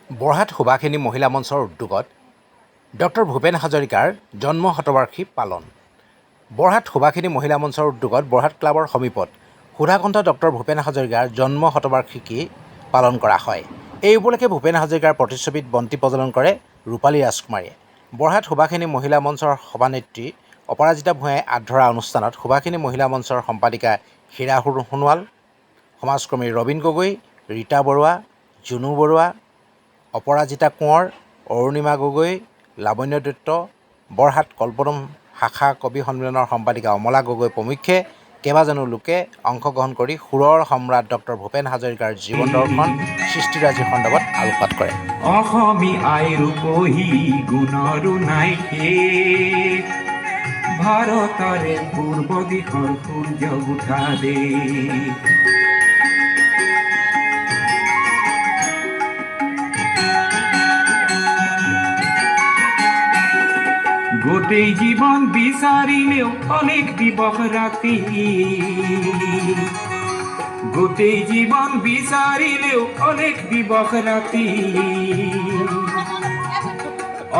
বৰহাট সুভাষিনী মহিলা মঞ্চৰ উদ্যোগত ডক্টৰ ভূপেন হাজৰিকাৰ জন্ম শতবাৰ্ষিকী পালন। বৰহাট সুভাষিনী মহিলা মঞ্চৰ উদ্যোগত বৰহাট ক্লাবৰ সমীপত সুধাকণ্ঠ ডক্টৰ ভূপেন হাজৰিকাৰ জন্ম শতবাৰ্ষিকী পালন কৰা হয়। এই উপলক্ষে ভূপেন হাজৰিকাৰ প্ৰতিচ্ছবিত বন্তি প্ৰজ্বলন কৰে ৰূপালী ৰাজকুমাৰীয়ে। বৰহাট সুভাষিনী মহিলা মঞ্চৰ সভানেত্ৰী অপৰাজিতা ভূঞাই আঁত ধৰা অনুষ্ঠানত সুভাষিনী মহিলা মঞ্চৰ সম্পাদিকা হীৰা সোণোৱাল, সমাজকৰ্মী ৰবীন গগৈ, ৰীতা বৰুৱা, জুনু বৰুৱা, অপৰাজিতা কোঁৱৰ, অৰুণিমা গগৈ, লাৱণ্য দত্ত, বৰহাট কল্পতৰু শাখা কবি সন্মিলনৰ সম্পাদিকা অমলা গগৈ প্ৰমুখ্যে কেইবাজনো লোকে অংশগ্ৰহণ কৰি সুৰৰ সম্ৰাট ডক্টৰ ভূপেন হাজৰিকাৰ জীৱন দৰ্শন সৃষ্টিৰাজিৰ সন্দৰ্ভত আলোকপাত কৰে। অসমী আইৰো কহি গুণৰো নাই শেষ, ভাৰতৰে পূৰ্ব দিশৰ সূৰ্য উঠা দেশ। গোটেই জীৱন বিচাৰিলেও অনেক দিৱস ৰাতি, গোটেই জীৱন বিচাৰিলেও অনেক দিৱস ৰাতি,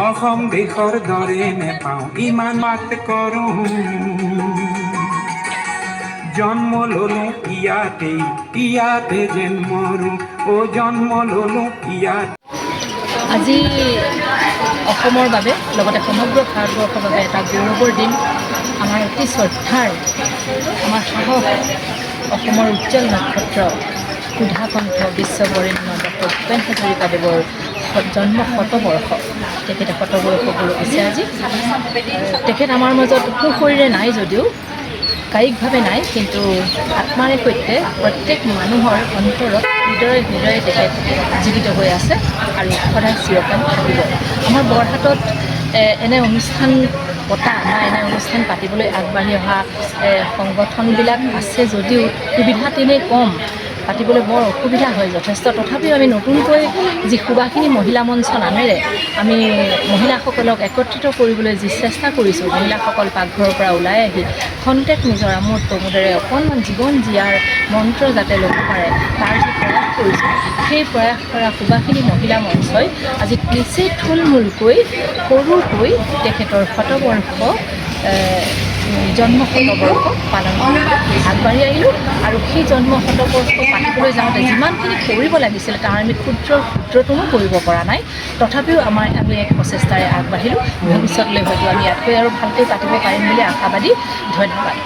অসম দেশৰ দৰে নেপাওঁ ইমান মাত কৰোঁ, জন্ম ললো ইয়াতে যেন মৰো, জন্ম ললো ইয়াত। আজি অসমৰ বাবে লগতে সমগ্ৰ ভাৰতবৰ্ষৰ বাবে এটা গৌৰৱৰ দিন। আমাৰ অতি শ্ৰদ্ধাৰ, আমাৰ সাহস, অসমৰ উজ্জ্বল নক্ষত্ৰ সুধাকণ্ঠ বিশ্ববৰেণ্য ডক্টৰ ভূপেন হাজৰিকাদেৱৰ জন্ম শতবৰ্ষ। তেখেতে শতবৰ্ষ গৌৰৱ আছে আজি। তেখেত আমাৰ মাজত সুশৰীৰে নাই যদিও, কায়িকভাৱে নাই, কিন্তু আত্মাৰে সৈতে প্ৰত্যেক মানুহৰ অন্তৰত হৃদয়ে হৃদয়ে তেখেত জীৱিত হৈ আছে আৰু সদায় চিৰকাল থাকিব। আমাৰ বৰহাটত এনে অনুষ্ঠান পতা বা এনে অনুষ্ঠান পাতিবলৈ আগবাঢ়ি অহা সংগঠনবিলাক আছে যদিও সুবিধা তেনেই কম, পাতিবলৈ বৰ অসুবিধা হয় যথেষ্ট। তথাপিও আমি নতুনকৈ যি সুভাষিনী মহিলা মঞ্চ নামেৰে আমি মহিলাসকলক একত্ৰিত কৰিবলৈ যি চেষ্টা কৰিছোঁ, মহিলাসকল পাকঘৰৰ পৰা ওলাই আহি খন্তেক নিজৰ আমোদ প্ৰমোদেৰে অকণমান জীৱন জীয়াৰ মন্ত্ৰ যাতে ল'ব পাৰে, তাৰ যি প্ৰয়াস কৰিছোঁ, সেই প্ৰয়াস কৰা সুভাষিনী মহিলা মঞ্চই আজি নিচেই থুলমূলকৈ সৰুকৈ তেখেতৰ শতবৰ্ষ জন্ম শতবৰ্ষ পালন কৰিবলৈ আগবাঢ়ি আহিলোঁ। আৰু সেই জন্ম শতবৰ্ষ পাতিবলৈ যাওঁতে যিমানখিনি কৰিব লাগিছিল তাৰ আমি ক্ষুদ্ৰতমো কৰিব পৰা নাই। তথাপিও আমি এক প্ৰচেষ্টাৰে আগবাঢ়িলোঁ। ভৱিষ্যতলৈ হয়তো আমি ইয়াতকৈ আৰু ভালকৈ পাতিব পাৰিম বুলি আশাবাদী। ধন্যবাদ।